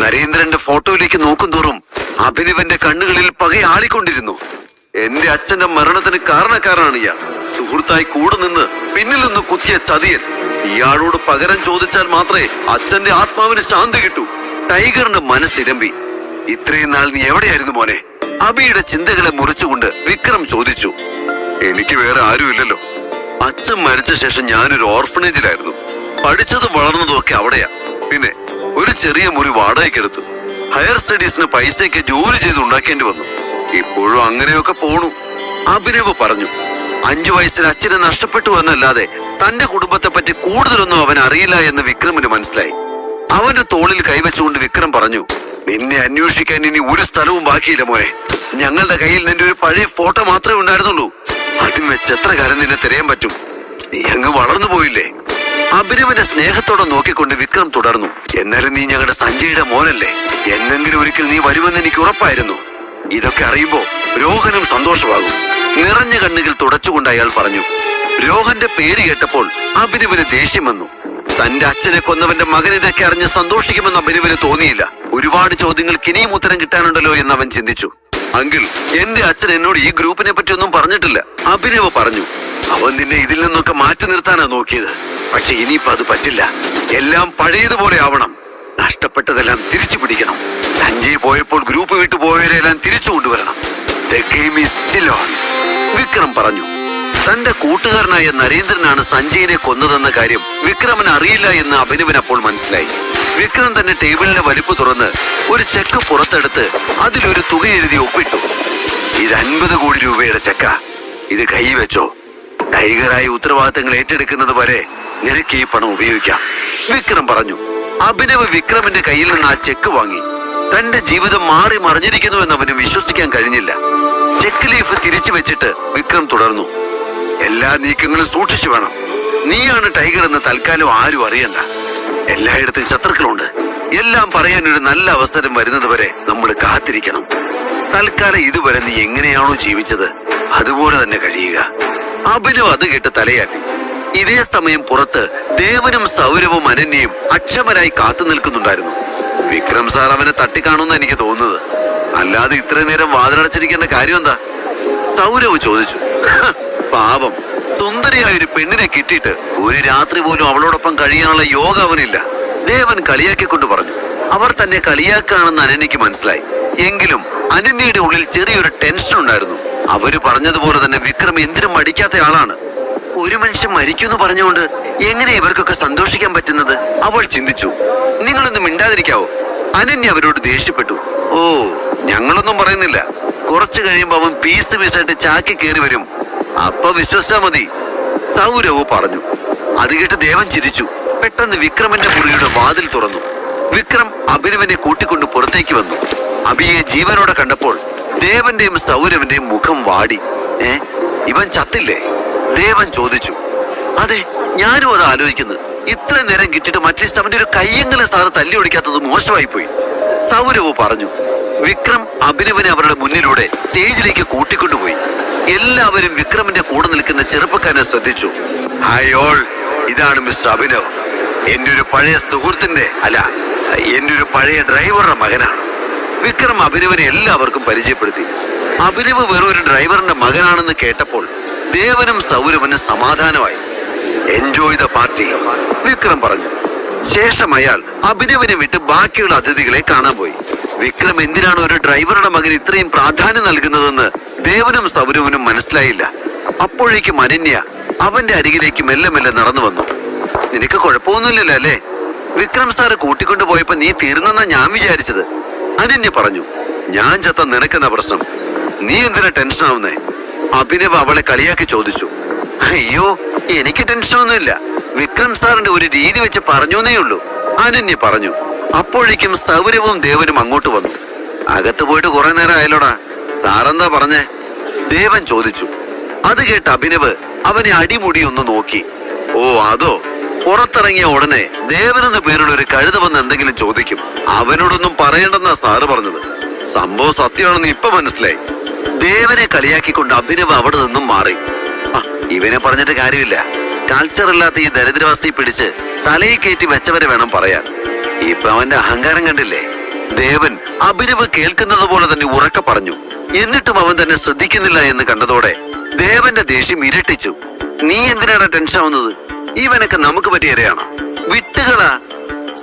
നരേന്ദ്രന്റെ ഫോട്ടോയിലേക്ക് നോക്കും തോറും അഭിനവന്റെ കണ്ണുകളിൽ പകയാളിക്കൊണ്ടിരുന്നു. എന്റെ അച്ഛന്റെ മരണത്തിന് കാരണക്കാരനാണ് ഇയാൾ. സുഹൃത്തായി കൂടെ നിന്ന് പിന്നിൽ നിന്ന് കുത്തിയ ചതിയൻ. ഇയാളോട് പകരം ചോദിച്ചാൽ മാത്രമേ അച്ഛന്റെ ആത്മാവിന് ശാന്തി കിട്ടൂ. ടൈഗറിന്റെ മനസ്സിരമ്പി. ഇത്രയും നാൾ നീ എവിടെയായിരുന്നു മോനെ? അബിയുടെ ചിന്തകളെ മുറിച്ചുകൊണ്ട് വിക്രം ചോദിച്ചു. എനിക്ക് വേറെ ആരുമില്ലല്ലോ. അച്ഛൻ മരിച്ച ശേഷം ഞാനൊരു ഓർഫനേജിലായിരുന്നു. പഠിച്ചതും വളർന്നതും ഒക്കെ അവിടെയാ. പിന്നെ ഒരു ചെറിയ മുറി വാടകയ്ക്കെടുത്തു. ഹയർ സ്റ്റഡീസിന് പൈസയ്ക്ക് ജോലി ചെയ്ത് ഉണ്ടാക്കേണ്ടി വന്നു. ഇപ്പോഴും അങ്ങനെയൊക്കെ പോണു, അഭിനവ് പറഞ്ഞു. 5 വയസ്സിൽ അച്ഛനെ നഷ്ടപ്പെട്ടു എന്നല്ലാതെ തന്റെ കുടുംബത്തെ പറ്റി കൂടുതലൊന്നും അവൻ അറിയില്ല എന്ന് വിക്രമിന് മനസ്സിലായി. അവന്റെ തോളിൽ കൈവച്ചുകൊണ്ട് വിക്രം പറഞ്ഞു, നിന്നെ അന്വേഷിക്കാൻ ഇനി ഒരു സ്ഥലവും ബാക്കിയില്ല മോനെ. ഞങ്ങളുടെ കയ്യിൽ നിന്റെ ഒരു പഴയ ഫോട്ടോ മാത്രമേ ഉണ്ടായിരുന്നുള്ളൂ. അതും വെച്ച് എത്ര കാലം നിന്നെ തിരയാൻ പറ്റും? നീ അങ്ങ് വളർന്നു പോയില്ലേ? അഭിനവന്റെ സ്നേഹത്തോടെ നോക്കിക്കൊണ്ട് വിക്രം തുടർന്നു. എന്നാലും നീ ഞങ്ങളുടെ സഞ്ജയുടെ മോനല്ലേ. എന്നെങ്കിലും ഒരിക്കൽ നീ വരുമെന്ന് എനിക്ക് ഉറപ്പായിരുന്നു. ഇതൊക്കെ അറിയുമ്പോ രോഹനും സന്തോഷമാകും. നിറഞ്ഞ കണ്ണുകൾ തുടച്ചുകൊണ്ട് അയാൾ പറഞ്ഞു. രോഹന്റെ പേര് കേട്ടപ്പോൾ അഭിനവന് ദേഷ്യം വന്നു. തന്റെ അച്ഛനെ കൊന്നവന്റെ മകൻ ഇതൊക്കെ അറിഞ്ഞ് സന്തോഷിക്കുമെന്ന് അഭിനവന് തോന്നിയില്ല. ഒരുപാട് ചോദ്യങ്ങൾക്ക് ഇനിയും ഉത്തരം കിട്ടാനുണ്ടല്ലോ എന്ന് അവൻ ചിന്തിച്ചു. അങ്കിൾ, എന്റെ അച്ഛൻ എന്നോട് ഈ ഗ്രൂപ്പിനെ പറ്റി ഒന്നും പറഞ്ഞിട്ടില്ല, അഭിനവ് പറഞ്ഞു. അവൻ നിന്നെ ഇതിൽ നിന്നൊക്കെ മാറ്റി നിർത്താനാ നോക്കിയത്. പക്ഷെ ഇനിയിപ്പോ അത് പറ്റില്ല. എല്ലാം പഴയതുപോലെ ആവണം. നഷ്ടപ്പെട്ടതെല്ലാം തിരിച്ചു പിടിക്കണം. സഞ്ജയ് പോയപ്പോൾ ഗ്രൂപ്പ് വിട്ടു പോയവരെല്ലാം തിരിച്ചു കൊണ്ടുവരണം. The game is still on, Vikram പറഞ്ഞു. തന്റെ കൂട്ടുകാരനായ നരേന്ദ്രനാണ് സഞ്ജയിനെ കൊന്നതെന്ന കാര്യം വിക്രമന് അറിയില്ല എന്ന് അഭിനവന് അപ്പോൾ മനസ്സിലായി. വിക്രം തന്റെ ടേബിളിന്റെ വലിപ്പ് തുറന്ന് ഒരു ചെക്ക് പുറത്തെടുത്ത് അതിലൊരു തുക എഴുതി ഒപ്പിട്ടു. ഇത് 50 കോടി രൂപയുടെ ചെക്ക. ഇത് കൈ വെച്ചോ. ടൈഗറായി ഉത്തരവാദിത്തങ്ങൾ ഏറ്റെടുക്കുന്നത് വരെ നിനക്ക് ഈ പണം ഉപയോഗിക്കാം, വിക്രം പറഞ്ഞു. അഭിനവ് വിക്രമിന്റെ കയ്യിൽ നിന്ന് ആ ചെക്ക് വാങ്ങി. തന്റെ ജീവിതം മാറി മറിഞ്ഞിരിക്കുന്നു എന്ന് അവന് വിശ്വസിക്കാൻ കഴിഞ്ഞില്ല. ചെക്ക് ലീഫ് തിരിച്ചു വെച്ചിട്ട് വിക്രം തുടർന്നു. എല്ലാ നീക്കങ്ങളും സൂക്ഷിച്ചു വേണം. നീയാണ് ടൈഗർ എന്ന് തൽക്കാലം ആരും അറിയണ്ട. എല്ലായിടത്തും ശത്രുക്കളുണ്ട്. എല്ലാം പറയാൻ ഒരു നല്ല അവസരം വരുന്നത് വരെ നമ്മൾ കാത്തിരിക്കണം. തൽക്കാലം ഇതുവരെ നീ എങ്ങനെയാണോ ജീവിച്ചത് അതുപോലെ തന്നെ കഴിയുക. അഭിനവ് അത് കേട്ട് തലയാട്ടി. ഇതേ സമയം പുറത്ത് ദേവനും സൗരവും അനന്യയും അക്ഷമരായി കാത്തു നിൽക്കുന്നുണ്ടായിരുന്നു. വിക്രം സാർ അവനെ തട്ടിക്കാണുന്ന എനിക്ക് തോന്നുന്നത്. അല്ലാതെ ഇത്രയും നേരം വാതിലടച്ചിരിക്കേണ്ട കാര്യം എന്താ? സൗരവ് ചോദിച്ചു. പാപം, സുന്ദരിയായ ഒരു പെണ്ണിനെ കിട്ടിയിട്ട് ഒരു രാത്രി പോലും അവളോടൊപ്പം കഴിയാനുള്ള യോഗ അവനില്ല, ദേവൻ കളിയാക്കിക്കൊണ്ട് പറഞ്ഞു. അവർ തന്നെ കളിയാക്കാണെന്ന് അനന്യക്ക് മനസ്സിലായി. എങ്കിലും അനന്യയുടെ ഉള്ളിൽ ചെറിയൊരു ടെൻഷൻ ഉണ്ടായിരുന്നു. അവര് പറഞ്ഞതുപോലെ തന്നെ വിക്രം എന്തിനും മടിക്കാത്ത ആളാണ്. ഒരു മനുഷ്യൻ മരിക്കുമെന്ന് പറഞ്ഞുകൊണ്ട് എങ്ങനെ ഇവർക്കൊക്കെ സന്തോഷിക്കാൻ പറ്റുന്നത്? അവൾ ചിന്തിച്ചു. നിങ്ങളൊന്നും മിണ്ടാതിരിക്കാവോ? അനന്യ അവരോട് ദേഷ്യപ്പെട്ടു. ഓ, ഞങ്ങളൊന്നും പറയുന്നില്ല. കുറച്ചു കഴിയുമ്പോ അവൻ പീസായിട്ട് ചാക്കി കയറി വരും. അപ്പൊ വിശ്വസിച്ചാ മതി, സൗരവ് പറഞ്ഞു. അത് കേട്ട് ദേവൻ ചിരിച്ചു. പെട്ടെന്ന് വിക്രമന്റെ മുറിയുടെ വാതിൽ തുറന്നു. വിക്രം അഭിനവനെ കൂട്ടിക്കൊണ്ട് പുറത്തേക്ക് വന്നു. അഭിയെ ജീവനോടെ കണ്ടപ്പോൾ ദേവന്റെയും സൗരവിന്റെയും മുഖം വാടി. ഇവൻ ചത്തില്ലേ? ദേവൻ ചോദിച്ചു. അതെ, ഞാനും അത് ആലോചിക്കുന്നു. ഇത്ര നേരം കിട്ടിയിട്ട് മറ്റേ അവന്റെ ഒരു കയ്യെങ്കിലും സാറ് തല്ലി ഒടിക്കാത്തത് മോശമായി പോയി, സൗരവ് പറഞ്ഞു. വിക്രം അഭിനവനെ അവരുടെ മുന്നിലൂടെ സ്റ്റേജിലേക്ക് കൂട്ടിക്കൊണ്ടുപോയി. എല്ലാവരും വിക്രമിന്റെ കൂടെ നിൽക്കുന്ന ചെറുപ്പക്കാരനെ ശ്രദ്ധിച്ചു. ഹായ് ഓൾ, ഇതാണ് മിസ്റ്റർ അഭിനവ്. എന്റെ ഒരു പഴയ സുഹൃത്തിന്റെ, അല്ല, എന്റെ ഒരു പഴയ ഡ്രൈവറുടെ മകനാണ്. വിക്രം അഭിനവനെ എല്ലാവർക്കും പരിചയപ്പെടുത്തി. അഭിനവ് വെറും ഒരു ഡ്രൈവറിന്റെ മകനാണെന്ന് കേട്ടപ്പോൾ ദേവനും സൗരവനും സമാധാനമായി. എൻജോയ് ദ പാർട്ടി, വിക്രം പറഞ്ഞു. ശേഷം അയാൾ അഭിനവനെ വിട്ട് ബാക്കിയുള്ള അതിഥികളെ കാണാൻ പോയി. വിക്രം എന്തിനാണ് ഒരു ഡ്രൈവറുടെ മകൻ ഇത്രയും പ്രാധാന്യം നൽകുന്നതെന്ന് ദേവനും സൗരവനും മനസ്സിലായില്ല. അപ്പോഴേക്കും അനന്യ അവന്റെ അരികിലേക്ക് മെല്ലെ മെല്ലെ നടന്നു വന്നു. നിനക്ക് കുഴപ്പമൊന്നുമില്ലല്ലോ അല്ലേ? വിക്രം സാറ് കൂട്ടിക്കൊണ്ടു പോയപ്പോ നീ തീർന്നെന്നാ ഞാൻ വിചാരിച്ചത്, അനന്യ പറഞ്ഞു. ഞാൻ ചത്ത നിനക്കെന്ന പ്രശ്നം? നീ എന്തിനാ ടെൻഷൻ ആവുന്നേ? അഭിനവ് അവളെ കളിയാക്കി ചോദിച്ചു. അയ്യോ, എനിക്ക് ടെൻഷനൊന്നുമില്ല. വിക്രം സാറിന്റെ ഒരു രീതി വെച്ച് പറഞ്ഞേ ഉള്ളൂ, അനന്യ പറഞ്ഞു. അപ്പോഴേക്കും സൗരവും ദേവനും അങ്ങോട്ട് വന്നു. അകത്ത് പോയിട്ട് കുറെ നേരം ആയല്ലോടാ, സാറെന്താ പറഞ്ഞേ? ദേവൻ ചോദിച്ചു. അത് കേട്ട് അഭിനവ് അവനെ അടിമുടി ഒന്ന് നോക്കി. ഓ അതോ? പുറത്തിറങ്ങിയ ഉടനെ ദേവനെന്ന പേരുള്ള ഒരു കഴുത വന്ന് എന്തെങ്കിലും ചോദിക്കും. അവനോടൊന്നും പറയണ്ടെന്നാ സാറ് പറഞ്ഞത്. സംഭവം സത്യമാണെന്ന് ഇപ്പൊ മനസ്സിലായി. ദേവനെ കളിയാക്കിക്കൊണ്ട് അഭിനവ് അവിടെ നിന്നും മാറി. ഇവനെ പറഞ്ഞിട്ട് കാര്യമില്ല. കൾച്ചർ ഇല്ലാത്ത ഈ ദരിദ്രവസ്ഥയെ പിടിച്ച് തലയിൽ കയറ്റി വെച്ചവരെ വേണം പറയാൻ. ഇപ്പൊ അവന്റെ അഹങ്കാരം കണ്ടില്ലേ? ദേവൻ അഭിനവ് കേൾക്കുന്നത് പോലെ തന്നെ ഉറക്കെ പറഞ്ഞു. എന്നിട്ടും അവൻ തന്നെ ശ്രദ്ധിക്കുന്നില്ല എന്ന് കണ്ടതോടെ ദേവന്റെ ദേഷ്യം ഇരട്ടിച്ചു. നീ എന്തിനാണ് ടെൻഷൻ ആവുന്നത്? ഇവനൊക്കെ നമുക്ക് പറ്റിയ ഇരയാണ്, വിട്ടുകളാ.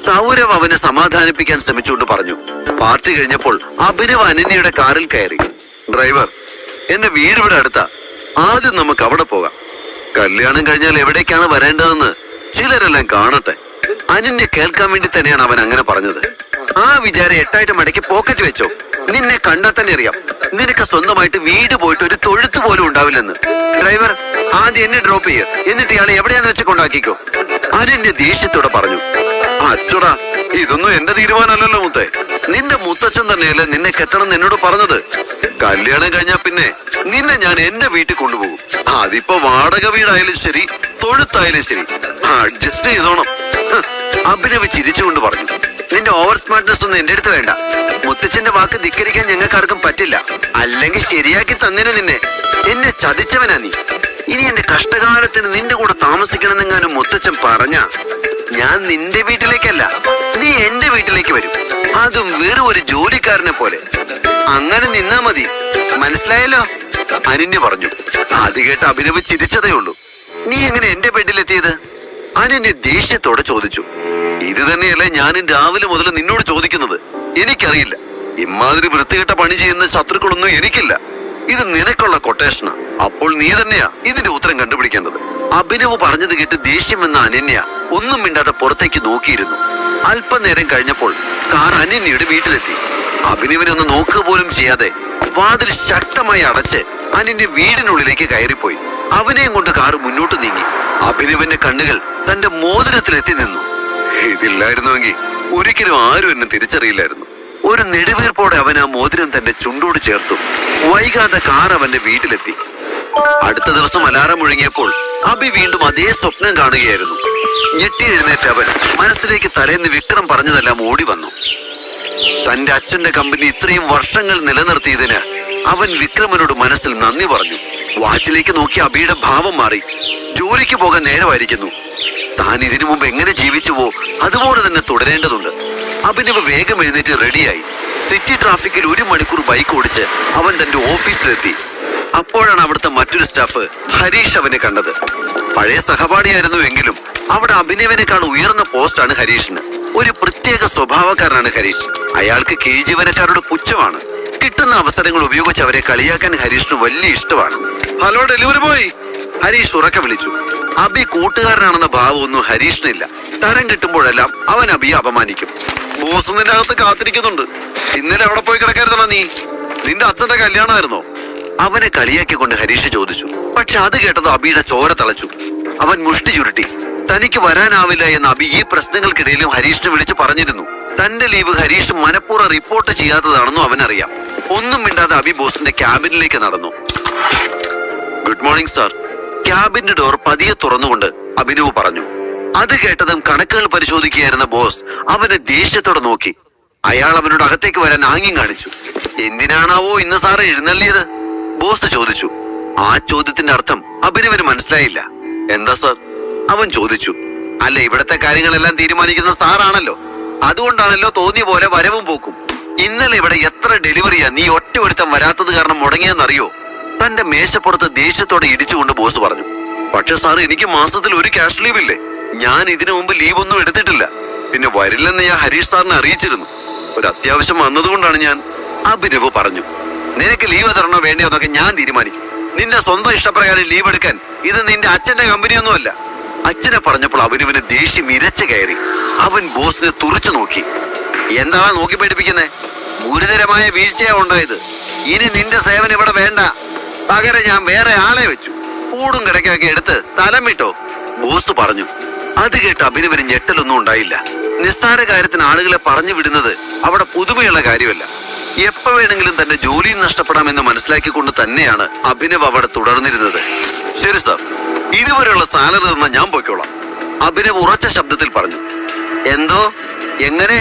സൗരവ് അവനെ സമാധാനിപ്പിക്കാൻ ശ്രമിച്ചുകൊണ്ട് പറഞ്ഞു. പാർട്ടി കഴിഞ്ഞപ്പോൾ അഭിനവ് അനന്യയുടെ കാറിൽ കയറി. ഡ്രൈവർ, എന്റെ വീട് ഇവിടെ അടുത്താ, ആദ്യം നമുക്ക് അവിടെ പോകാം. കല്യാണം കഴിഞ്ഞാൽ എവിടേക്കാണ് വരേണ്ടതെന്ന് ചിലരെല്ലാം കാണട്ടെ. അനന്യ കേൾക്കാൻ വേണ്ടി തന്നെയാണ് അവൻ അങ്ങനെ പറഞ്ഞത്. ആ വിചാരം 8 മടക്കി പോക്കറ്റ് വെച്ചോ. നിന്നെ കണ്ടാൽ തന്നെ അറിയാം നിനക്ക് സ്വന്തമായിട്ട് വീട് പോയിട്ട് ഒരു തൊഴുത്ത് പോലും ഉണ്ടാവില്ലെന്ന്. ഡ്രൈവർ, ആദ്യം എന്നെ ഡ്രോപ്പ് ചെയ്യ, എന്നിട്ട് ഇയാളെ എവിടെയാന്ന് വെച്ച് കൊണ്ടാക്കിക്കോ. അനന്യ ദേഷ്യത്തോടെ പറഞ്ഞു. അച്ചുടാ, ഇതൊന്നും എന്റെ തീരുമാനമല്ലല്ലോ മുത്തേ. നിന്റെ മുത്തച്ഛൻ തന്നെയല്ലേ നിന്നെ കെട്ടണം എന്നോട് പറഞ്ഞത്. കല്യാണം കഴിഞ്ഞാ പിന്നെ നിന്നെ ഞാൻ എന്റെ വീട്ടിൽ കൊണ്ടുപോകും. അതിപ്പോ വാടക വീടായാലും ശരി, തൊഴുത്തായാലും ശരി, അഡ്ജസ്റ്റ് ചെയ്തോണം. അഭിനവ് ചിരിച്ചുകൊണ്ട് പറഞ്ഞു. നിന്റെ ഓവർ സ്മാർട്ട്നെസ് ഒന്നും എന്റെ അടുത്ത് വേണ്ട. മുത്തച്ഛന്റെ വാക്ക് ധിക്കരിക്കാൻ ഞങ്ങൾക്കാർക്കും പറ്റില്ല. അല്ലെങ്കിൽ ശരിയാക്കി തന്നിന് നിന്നെ. എന്നെ ചതിച്ചവനാ നീ. ഇനി എന്റെ കഷ്ടകാലത്തിന് നിന്റെ കൂടെ താമസിക്കണമെന്നെങ്ങാനും മുത്തച്ഛൻ പറഞ്ഞ ഞാൻ നിന്റെ വീട്ടിലേക്കല്ല, നീ എന്റെ വീട്ടിലേക്ക് വരും. അതും വെറും ഒരു ജോലിക്കാരനെ പോലെ. അങ്ങനെ നിന്നാ മതി, മനസ്സിലായല്ലോ? അനന്യ പറഞ്ഞു. അത് കേട്ട് അഭിനവ് ചിരിച്ചതേ ഉള്ളൂ. നീ എങ്ങനെ എന്റെ ബെഡിലെത്തിയത്? അനന്യ ദേഷ്യത്തോടെ ചോദിച്ചു. ഇത് തന്നെയല്ലേ ഞാനും രാവിലെ മുതൽ നിന്നോട് ചോദിക്കുന്നത്. എനിക്കറിയില്ല. ഇമാതിരി വൃത്തികെട്ട പണി ചെയ്യുന്ന ശത്രുക്കളൊന്നും എനിക്കില്ല. ഇത് നിനക്കുള്ള കൊട്ടേഷനാ. അപ്പോൾ നീ തന്നെയാ ഇതിന്റെ ഉത്തരം കണ്ടുപിടിക്കേണ്ടത്. അഭിനവ് പറഞ്ഞത് കേട്ട് ദേഷ്യം എന്ന അനന്യ ഒന്നും മിണ്ടാതെ പുറത്തേക്ക് നോക്കിയിരുന്നു. അല്പനേരം കഴിഞ്ഞപ്പോൾ കാർ അനന്യയുടെ വീട്ടിലെത്തി. അഭിനവിനെ ഒന്ന് നോക്കുക പോലും ചെയ്യാതെ വാതിൽ ശക്തമായി അടച്ച് അനന്യ വീടിനുള്ളിലേക്ക് കയറിപ്പോയി. അവനെയും കൊണ്ട് കാറ് മുന്നോട്ട് നീങ്ങി. അഭിനവന്റെ കണ്ണുകൾ തന്റെ മോതിരത്തിലെത്തി നിന്നു. ഇതില്ലായിരുന്നുവെങ്കിൽ ഒരിക്കലും ആരും എന്നെ തിരിച്ചറിയില്ലായിരുന്നു. ഒരു നെടുവീർപ്പോടെ അവൻ ആ മോതിരം തന്റെ ചുണ്ടോട് ചേർത്തു. വൈകാതെ കാർ അവന്റെ വീട്ടിലെത്തി. അടുത്ത ദിവസം അലാറം മുഴങ്ങിയപ്പോൾ അഭി വീണ്ടും അതേ സ്വപ്നം കാണുകയായിരുന്നു. ഞെട്ടി എഴുന്നേറ്റ് അവൻ മനസ്സിലേക്ക് തലേന്ന് വിക്രം പറഞ്ഞതെല്ലാം ഓടി വന്നു. തന്റെ അച്ഛന്റെ കമ്പനി ഇത്രയും വർഷങ്ങൾ നിലനിർത്തിയതിന് അവൻ വിക്രമനോട് മനസ്സിൽ നന്ദി പറഞ്ഞു. വാച്ചിലേക്ക് നോക്കി അഭിയുടെ ഭാവം മാറി. ജോലിക്ക് പോകാൻ നേരമായിരിക്കുന്നു. താൻ ഇതിനു മുമ്പ് എങ്ങനെ ജീവിച്ചുവോ അതുപോലെ തന്നെ തുടരേണ്ടതുണ്ട്. അഭിനവ് വേഗം എഴുന്നേറ്റ് റെഡിയായി. സിറ്റി ട്രാഫിക്കിൽ 1 മണിക്കൂർ ബൈക്ക് ഓടിച്ച് അവൻ തന്റെ ഓഫീസിലെത്തി. അപ്പോഴാണ് അവിടുത്തെ മറ്റൊരു സ്റ്റാഫ് ഹരീഷ് അവനെ കണ്ടത്. പഴയ സഹപാഠിയായിരുന്നു എങ്കിലും അവിടെ അഭിനവനേക്കാൾ ഉയർന്ന പോസ്റ്റാണ് ഹരീഷിന്. ഒരു പ്രത്യേക സ്വഭാവക്കാരനാണ് ഹരീഷ്. അയാൾക്ക് കീഴ്ജീവനക്കാരുടെ പുച്ഛമാണ്. കിട്ടുന്ന അവസരങ്ങൾ ഉപയോഗിച്ച് അവരെ കളിയാക്കാൻ ഹരീഷിന് വലിയ ഇഷ്ടമാണ്. ഹലോ ഡെലിവറി ബോയ്, ഹരീഷ് ഉറക്കെ വിളിച്ചു. അഭി കൂട്ടുകാരനാണെന്ന ഭാവമൊന്നും ഹരീഷിനില്ല. തരം കിട്ടുമ്പോഴെല്ലാം അവൻ അഭിയെ അപമാനിക്കും. ബോസ് നിന്റെ അകത്ത് കാത്തിരിക്കുന്നുണ്ട്. ഇന്നലെ അവിടെ പോയി കിടക്കായിരുന്നോ നീ? നിന്റെ അച്ഛന്റെ കല്യാണമായിരുന്നോ? അവനെ കളിയാക്കിക്കൊണ്ട് ഹരീഷ് ചോദിച്ചു. പക്ഷെ അത് കേട്ടത് അഭിയുടെ ചോര തളച്ചു. അവൻ മുഷ്ടി ചുരുട്ടി. തനിക്ക് വരാനാവില്ല എന്ന് അഭി ഈ പ്രശ്നങ്ങൾക്കിടയിലും ഹരീഷിനെ വിളിച്ച് പറഞ്ഞിരുന്നു. തന്റെ ലീവ് ഹരീഷ് മനഃപൂർവ്വം റിപ്പോർട്ട് ചെയ്യാത്തതാണെന്നും അവനറിയാം. ഒന്നും മിണ്ടാതെ അഭി ബോസിന്റെ ക്യാബിനിലേക്ക് നടന്നു. Good morning sir. ക്യാബിന്റെ ഡോർ പതിയെ തുറന്നുകൊണ്ട് അഭിനവ് പറഞ്ഞു. അത് കേട്ടതും കണക്കുകൾ പരിശോധിക്കുകയായിരുന്ന ബോസ് അവനെ ദേഷ്യത്തോടെ നോക്കി. അയാൾ അവനോട് അകത്തേക്ക് വരാൻ ആംഗ്യം കാണിച്ചു. എന്തിനാണാവോ ഇന്ന് സാറ് എഴുന്നള്ളിയത്? ബോസ് ചോദിച്ചു. ആ ചോദ്യത്തിന്റെ അർത്ഥം അഭിനവന് മനസ്സിലായില്ല. എന്താ സാർ? അവൻ ചോദിച്ചു. അല്ല, ഇവിടത്തെ കാര്യങ്ങളെല്ലാം തീരുമാനിക്കുന്ന സാറാണല്ലോ. അതുകൊണ്ടാണല്ലോ തോന്നിയ പോലെ വരവും പോക്കും. ഇന്നലെ ഇവിടെ എത്ര ഡെലിവറിയാ നീ ഒറ്റ ഒരുത്തം വരാത്തത് കാരണം മുടങ്ങിയെന്നറിയോ? തന്റെ മേശപ്പുറത്ത് ദേഷ്യത്തോടെ ഇടിച്ചുകൊണ്ട് ബോസ് പറഞ്ഞു. പക്ഷെ സാർ, എനിക്ക് മാസത്തിൽ 1 ക്യാഷ് ലീവ് ഇല്ലേ? ഞാൻ ഇതിനു മുമ്പ് ലീവ് ഒന്നും എടുത്തിട്ടില്ല. പിന്നെ വരില്ലെന്ന് ഞാൻ ഹരീഷ് സാറിനെ അറിയിച്ചിരുന്നു. ഒരു അത്യാവശ്യം വന്നതുകൊണ്ടാണ് ഞാൻ. അഭിനവ് പറഞ്ഞു. നിനക്ക് ലീവ് തരണോ വേണ്ടയോ എന്നൊക്കെ ഞാൻ തീരുമാനിക്കും. നിന്റെ സ്വന്തം ഇഷ്ടപ്രകാരം ലീവ് എടുക്കാൻ ഇത് നിന്റെ അച്ഛന്റെ കമ്പനിയൊന്നുമല്ല. അച്ഛനെ പറഞ്ഞപ്പോൾ അഭിനവിന് ദേഷ്യം ഇരച്ചു കയറി. അവൻ ബോസിനെ തുറച്ചു നോക്കി. എന്താണ് നോക്കി പേടിപ്പിക്കുന്നേ? ഗുരുതരമായ വീഴ്ചയാ ഉണ്ടായത്. ഇനി നിന്റെ സേവനം ഇവിടെ വേണ്ട. പകരം ഞാൻ വേറെ ആളെ വെച്ചു. കൂടും കിടക്കൊക്കെ എടുത്ത് സ്ഥലം വിട്ടോ, ബോസ് പറഞ്ഞു. അത് കേട്ട് അഭിനവിന് ഞെട്ടലൊന്നും ഉണ്ടായില്ല. നിസ്സാര കാര്യത്തിന് ആളുകളെ പറഞ്ഞു വിടുന്നത് അവിടെ പുതുമയുള്ള കാര്യമല്ല. എപ്പോ വേണമെങ്കിലും തന്റെ ജോലിയും നഷ്ടപ്പെടാമെന്ന് മനസ്സിലാക്കിക്കൊണ്ട് തന്നെയാണ് അഭിനവ് അവിടെ തുടർന്നിരുന്നത്. ശരി സാർ, ഇതുവരെയുള്ള സാലറി തന്ന ഞാൻ പോയിക്കോളാം, അഭിനവ് ഉറച്ച ശബ്ദത്തിൽ പറഞ്ഞു. എന്തോ? എങ്ങനെ?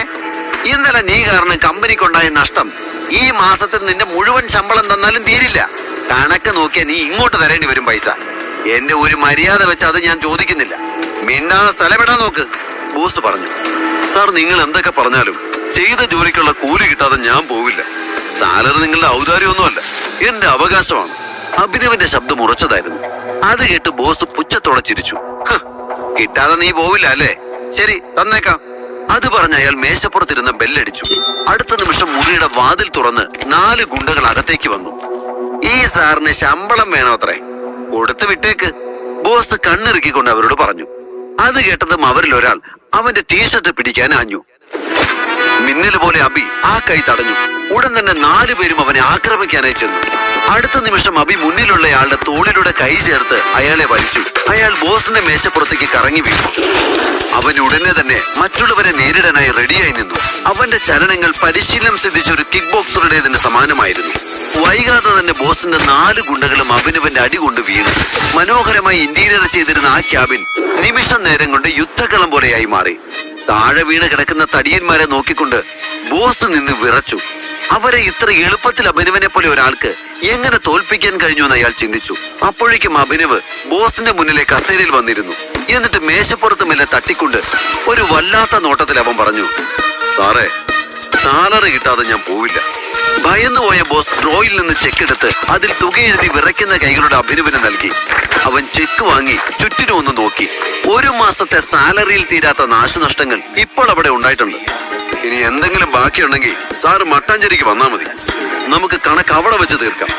ഇന്നലെ നീ കാരണം കമ്പനിക്കുണ്ടായ നഷ്ടം ഈ മാസത്തിൽ നിന്റെ മുഴുവൻ ശമ്പളം തന്നാലും തീരില്ല. കണക്ക് നോക്കിയാൽ നീ ഇങ്ങോട്ട് തരേണ്ടി വരും പൈസ. എന്റെ ഒരു മര്യാദ വെച്ച് അത് ഞാൻ ചോദിക്കുന്നില്ല. മിണ്ടാതെ സ്ഥലമിടാൻ നോക്ക്. ബോസ് പറഞ്ഞു. സാർ, നിങ്ങൾ എന്തൊക്കെ പറഞ്ഞാലും ചെയ്ത ജോലിക്കുള്ള കൂലി കിട്ടാതെ ഞാൻ പോവില്ല. സാലറി നിങ്ങളുടെ ഔദാര്യമൊന്നുമല്ല, എന്റെ അവകാശമാണ്. അഭിനവന്റെ ശബ്ദം ഉറച്ചതായിരുന്നു. അത് കേട്ട് ബോസ് പുച്ഛത്തോടെ ചിരിച്ചു. കിട്ടാതെ നീ പോവില്ല അല്ലേ? ശരി, തന്നേക്കാം. അത് പറഞ്ഞ് അയാൾ മേശപ്പുറത്തിരുന്ന ബെല്ലടിച്ചു. അടുത്ത നിമിഷം മുറിയുടെ വാതിൽ തുറന്ന് 4 ഗുണ്ടകൾ അകത്തേക്ക് വന്നു. ഈ സാറിന് ശമ്പളം വേണോ അത്രേ? കൊടുത്തു വിട്ടേക്ക്, ബോസ് കണ്ണിറുക്കിക്കൊണ്ട് അവരോട് പറഞ്ഞു. അത് കേട്ടതും അവരിൽ ഒരാൾ അവന്റെ ടീഷർട്ട് പിടിക്കാൻ ആഞ്ഞു. മിന്നൽ പോലെ അബി ആ കൈ തടഞ്ഞു. ഉടൻ തന്നെ 4 പേരും അവനെ ആക്രമിക്കാനായി ചെന്നു. അടുത്ത നിമിഷം അബി മുന്നിലുള്ളയാളുടെ തോളിലൂടെ കൈ ചേർത്ത് അയാളെ വലിച്ചു. അയാൾ ബോസിന്റെ മേശപ്പുറത്തേക്ക് കറങ്ങി വീണു. അവൻ ഉടനെ തന്നെ മറ്റുള്ളവരെ നേരിടാനായി റെഡിയായി നിന്നു. അവന്റെ ചലനങ്ങൾ പരിശീലനം സിദ്ധിച്ച ഒരു കിക്ക് ബോക്സറുടേതിന് സമാനമായിരുന്നു. വൈകാതെ തന്നെ ബോസിന്റെ 4 ഗുണ്ടകളും അഭിനവന്റെ അടി കൊണ്ട് വീണു. മനോഹരമായി ഇന്റീരിയർ ചെയ്തിരുന്ന ആ ക്യാബിൻ നിമിഷം നേരം കൊണ്ട് യുദ്ധക്കളം പോലെയായി മാറി. താഴെ വീണ് കിടക്കുന്ന തടിയന്മാരെ നോക്കിക്കൊണ്ട് ബോസ് നിന്ന് വിറച്ചു. അവരെ ഇത്ര എളുപ്പത്തിൽ അഭിനവനെ പോലെ ഒരാൾക്ക് എങ്ങനെ തോൽപ്പിക്കാൻ കഴിഞ്ഞു എന്ന് അയാൾ ചിന്തിച്ചു. അപ്പോഴേക്കും അഭിനവ് ബോസിന്റെ മുന്നിലെ കസേരയിൽ വന്നിരുന്നു. എന്നിട്ട് മേശപ്പുറത്ത് മെല്ലെ തട്ടിക്കൊണ്ട് ഒരു വല്ലാത്ത നോട്ടത്തിൽ അവൻ പറഞ്ഞു, സാറേ, സാലറി കിട്ടാതെ ഞാൻ പോവില്ല. ഭയന്നുപോയ ബോസ് ഡ്രോയിൽ നിന്ന് ചെക്കെടുത്ത് അതിൽ തുക എഴുതി വിറയ്ക്കുന്ന കൈകളുടെ അഭിനവിന് നൽകി. അവൻ ചെക്ക് വാങ്ങി ചുറ്റിനും ഒന്ന് നോക്കി. 1 മാസത്തെ സാലറിയിൽ തീരാത്ത നാശനഷ്ടങ്ങൾ ഇപ്പോൾ അവിടെ ഉണ്ടായിട്ടുണ്ട്. ഇനി എന്തെങ്കിലും ബാക്കിയുണ്ടെങ്കിൽ സാറ് മട്ടാഞ്ചേരിക്ക് വന്നാൽ മതി. നമുക്ക് കണക്ക് അവിടെ വെച്ച് തീർക്കാം.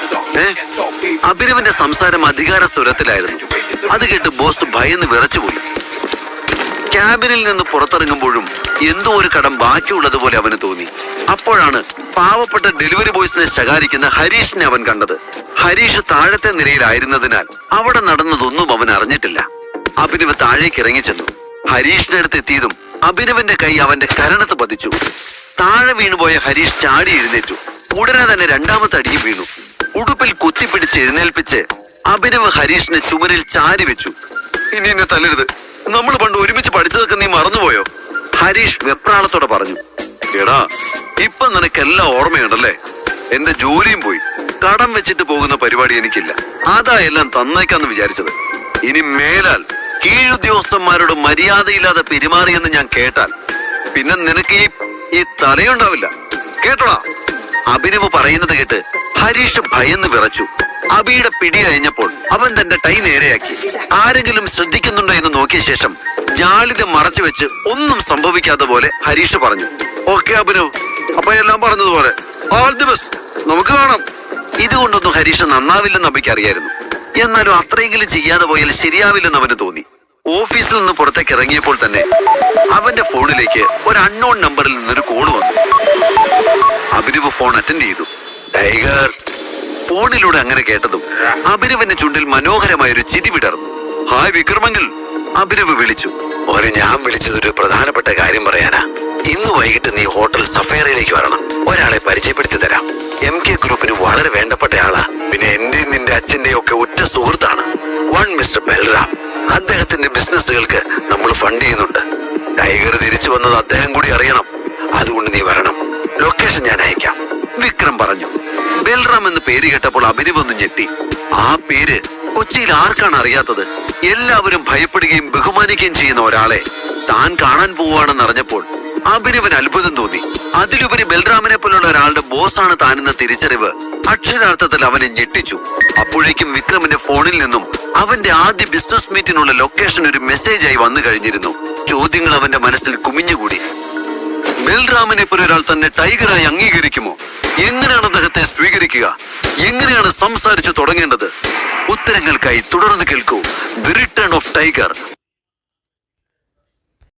അഭിനവന്റെ സംസാരം അധികാര സ്വരത്തിലായിരുന്നു. അത് കേട്ട് ബോസ് ഭയന്ന് വിറച്ചുപോയി. ക്യാബിനിൽ നിന്ന് പുറത്തിറങ്ങുമ്പോഴും എന്തോ ഒരു കടം ബാക്കിയുള്ളതുപോലെ അവന് തോന്നി. അപ്പോഴാണ് പാവപ്പെട്ട ഡെലിവറി ബോയ്സിനെ ശകാരിക്കുന്ന ഹരീഷിനെ അവൻ കണ്ടത്. ഹരീഷ് താഴത്തെ നിലയിലായിരുന്നതിനാൽ അവിടെ നടന്നതൊന്നും അവൻ അറിഞ്ഞിട്ടില്ല. അഭിനവ് താഴേക്ക് ഇറങ്ങിച്ചെന്നു. ഹരീഷിന്റെ അടുത്ത് എത്തിയതും അഭിനവന്റെ കൈ അവന്റെ കരണത്ത് പതിച്ചു. താഴെ വീണുപോയ ഹരീഷ് ചാടി എഴുന്നേറ്റു. ഉടനെ തന്നെ 2ാമത്തെ അടിയും വീണു. ഉടുപ്പിൽ കുത്തിപ്പിടിച്ച് എഴുന്നേൽപ്പിച്ച് അഭിനവ് ഹരീഷിനെ ചുമരിൽ ചാരി വെച്ചു. ഇനി എന്നെ തല്ലരുത്, നമ്മൾ പണ്ട് ഒരുമിച്ച് പഠിച്ചതൊക്കെ നീ മറന്നുപോയോ? ഹരീഷ് വെപ്രാളത്തോടെ പറഞ്ഞു. എടാ, ഇപ്പൊ നിനക്കെല്ലാം ഓർമ്മയുണ്ടല്ലേ? എന്റെ ജോലിയും പോയി, കടം വെച്ചിട്ട് പോകുന്ന പരിപാടി എനിക്കില്ല. അതാ എല്ലാം തന്നേക്കാന്ന് വിചാരിച്ചത്. ഇനി മേലാൽ കീഴുദ്യോഗസ്ഥന്മാരോട് മര്യാദയില്ലാതെ പെരുമാറിയെന്ന് ഞാൻ കേട്ടാൽ പിന്നെ നിനക്ക് ഈ തലയുണ്ടാവില്ല, കേട്ടോടാ. അഭിനവ് പറയുന്നത് കേട്ട് ഹരീഷ് ഭയന്ന് വിറച്ചു. അബിയുടെ പിടി കഴിഞ്ഞപ്പോൾ അവൻ തന്റെ ടൈ നേരെയാക്കി. ആരെങ്കിലും ശ്രദ്ധിക്കുന്നുണ്ടോ എന്ന് നോക്കിയ ശേഷം ജാളിത മറച്ചു വെച്ച് ഒന്നും സംഭവിക്കാത്ത പോലെ ഹരീഷ് പറഞ്ഞു, ഓക്കെ അഭിനവ്, അപ്പൊ എല്ലാം പറഞ്ഞതുപോലെ ഓൾ ദി ബെസ്റ്റ്, നമുക്ക് കാണാം. ഇതുകൊണ്ടൊന്നും ഹരീഷ് നന്നാവില്ലെന്ന് അബിക്ക് അറിയായിരുന്നു. എന്നാലും അത്രയെങ്കിലും ചെയ്യാതെ പോയാൽ ശരിയാവില്ലെന്ന് അവന് തോന്നി. ഓഫീസിൽ നിന്ന് പുറത്തേക്ക് ഇറങ്ങിയപ്പോൾ തന്നെ അവന്റെ ഫോണിലേക്ക് ഒരു അൺനോൺ നമ്പറിൽ നിന്നൊരു കോൾ വന്നു. അഭിനവ് ഫോൺ അറ്റൻഡ് ചെയ്തു. ടൈഗർ. ഫോണിലൂടെ അങ്ങനെ കേട്ടതും അഭിനവന്റെ ചുണ്ടിൽ മനോഹരമായ ഒരു ചിരി വിടർന്നു. ഹായ് വിക്രമങ്കിൽ, അഭിനവ് വിളിച്ചു. ഓരെ, ഞാൻ വിളിച്ചതൊരു പ്രധാനപ്പെട്ട കാര്യം പറയാനാ. ഇന്ന് വൈകിട്ട് നീ ഹോട്ടൽ സഫേറയിലേക്ക് വരണം. ഒരാളെ പരിചയപ്പെടുത്തി തരാം. MK ഗ്രൂപ്പിന് വളരെ വേണ്ടപ്പെട്ട ആളാ. പിന്നെ എന്റെയും നിന്റെ അച്ഛന്റെയും ഒക്കെ ഒറ്റ സുഹൃത്താണ്. മിസ്റ്റർ ബൽറാം. അദ്ദേഹത്തിന്റെ ബിസിനസ്സുകൾക്ക് നമ്മൾ ഫണ്ട് ചെയ്യുന്നുണ്ട്. ടൈഗർ തിരിച്ചു വന്നത് അദ്ദേഹം കൂടി അറിയണം. അതുകൊണ്ട് നീ വരണം. ലൊക്കേഷൻ ഞാൻ അയക്കാം, വിക്രം പറഞ്ഞു. ബൽറാം എന്ന് പേര് കേട്ടപ്പോൾ അഭിനവ് ഒന്ന് ഞെട്ടി. ആ പേര് കൊച്ചിയിൽ ആർക്കാണ് അറിയാത്തത്? എല്ലാവരും ഭയപ്പെടുകയും ബഹുമാനിക്കുകയും ചെയ്യുന്ന ഒരാളെ താൻ കാണാൻ പോവുകയാണെന്ന് അറിഞ്ഞപ്പോൾ അഭിനവന് അത്ഭുതം തോന്നി. അതിലുപരി ബൽറാമിനെ പോലുള്ള ഒരാളുടെ ബോസാണ് താനെന്ന തിരിച്ചറിവ് അക്ഷരാർത്ഥത്തിൽ അവനെ ഞെട്ടിച്ചു. അപ്പോഴേക്കും വിക്രമിന്റെ ഫോണിൽ നിന്നും അവന്റെ ആദ്യ ബിസിനസ് മീറ്റിനുള്ള ലൊക്കേഷൻ ഒരു മെസ്സേജായി വന്നു കഴിഞ്ഞിരുന്നു. ചോദ്യങ്ങൾ അവന്റെ മനസ്സിൽ കുമിഞ്ഞുകൂടി. ബൽറാമിനെ പോലെ ഒരാൾ തന്നെ ടൈഗറായി അംഗീകരിക്കുമോ? എങ്ങനെയാണ് അദ്ദേഹത്തെ സ്വീകരിക്കുക? എങ്ങനെയാണ് സംസാരിച്ചു തുടങ്ങേണ്ടത്? ഉത്തരങ്ങൾക്കായി തുടർന്ന് കേൾക്കൂ ദി റിട്ടേൺ ഓഫ് ടൈഗർ